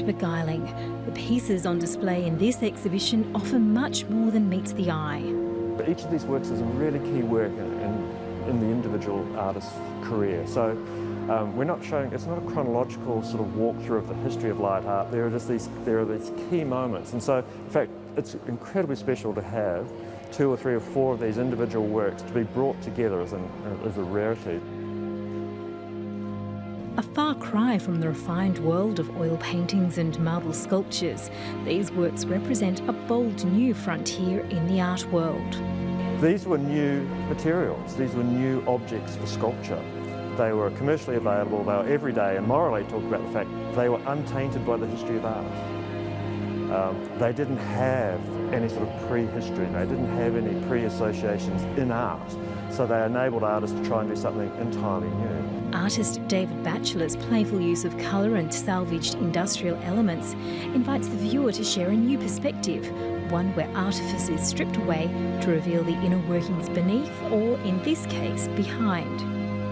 and beguiling. The pieces on display in this exhibition offer much more than meets the eye. Each of these works is a really key work in the individual artist's career. So we're not showing, it's not a chronological sort of walkthrough of the history of light art. There are these key moments. And so, in fact, it's incredibly special to have 2 or 3 or 4 of these individual works to be brought together as a rarity. A far cry from the refined world of oil paintings and marble sculptures, these works represent a bold new frontier in the art world. These were new materials, these were new objects for sculpture. They were commercially available, they were everyday, and morally talk about the fact they were untainted by the history of art. They didn't have any sort of pre-history, they didn't have any pre-associations in art, so they enabled artists to try and do something entirely new. Artist David Batchelor's playful use of colour and salvaged industrial elements invites the viewer to share a new perspective, one where artifice is stripped away to reveal the inner workings beneath, or in this case, behind.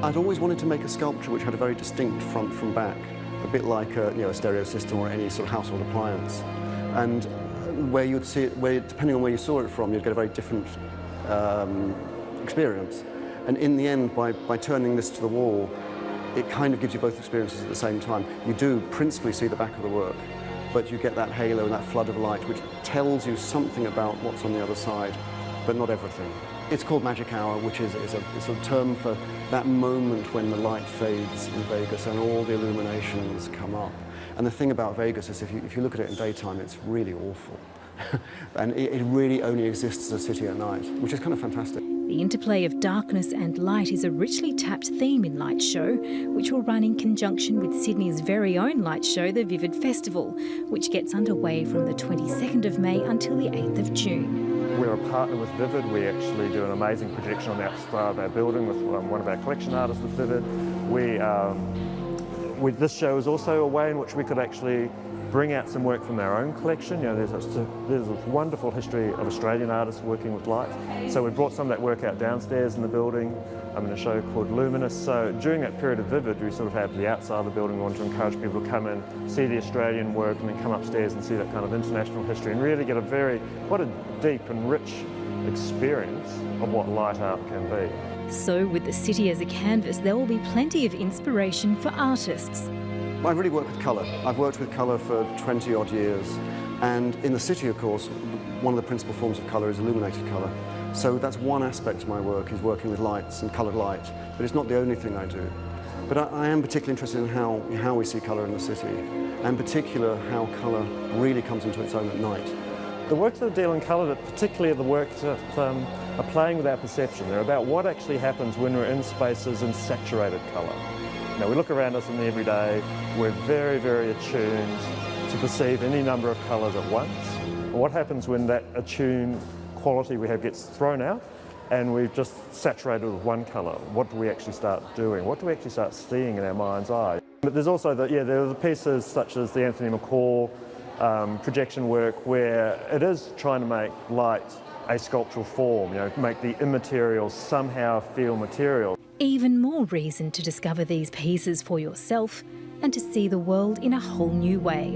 I'd always wanted to make a sculpture which had a very distinct front from back, a bit like a stereo system or any sort of household appliance. And where you'd see it, depending on where you saw it from, you'd get a very different experience. And in the end, by turning this to the wall, it kind of gives you both experiences at the same time. You do principally see the back of the work, but you get that halo and that flood of light which tells you something about what's on the other side, but not everything. It's called magic hour, which is a term for that moment when the light fades in Vegas and all the illuminations come up. And the thing about Vegas is if you look at it in daytime, it's really awful. And it really only exists as a city at night, which is kind of fantastic. The interplay of darkness and light is a richly tapped theme in Light Show, which will run in conjunction with Sydney's very own light show, the Vivid Festival, which gets underway from the 22nd of May until the 8th of June. We're a partner with Vivid. We actually do an amazing projection on the outside of our building with one of our collection artists with Vivid. This show is also a way in which we could actually bring out some work from our own collection. You know, there's this wonderful history of Australian artists working with light. So we brought some of that work out downstairs in the building in a show called Luminous. So during that period of Vivid, we sort of have the outside of the building. We want to encourage people to come in, see the Australian work, and then come upstairs and see that kind of international history and really get quite a deep and rich experience of what light art can be. So with the city as a canvas, there will be plenty of inspiration for artists. I really work with colour. I've worked with colour for 20 odd years, and in the city, of course, one of the principal forms of colour is illuminated colour. So that's one aspect of my work, is working with lights and coloured light, but it's not the only thing I do. But I am particularly interested in how we see colour in the city, and in particular how colour really comes into its own at night. The works that deal in colour, particularly the works that are playing with our perception. They're about what actually happens when we're in spaces in saturated colour. Now, we look around us in the everyday, we're very, very attuned to perceive any number of colours at once. What happens when that attuned quality we have gets thrown out and we've just saturated with one colour? What do we actually start doing? What do we actually start seeing in our mind's eye? But there's also there are the pieces such as the Anthony McCall projection work, where it is trying to make light a sculptural form, make the immaterial somehow feel material. Even more reason to discover these pieces for yourself and to see the world in a whole new way.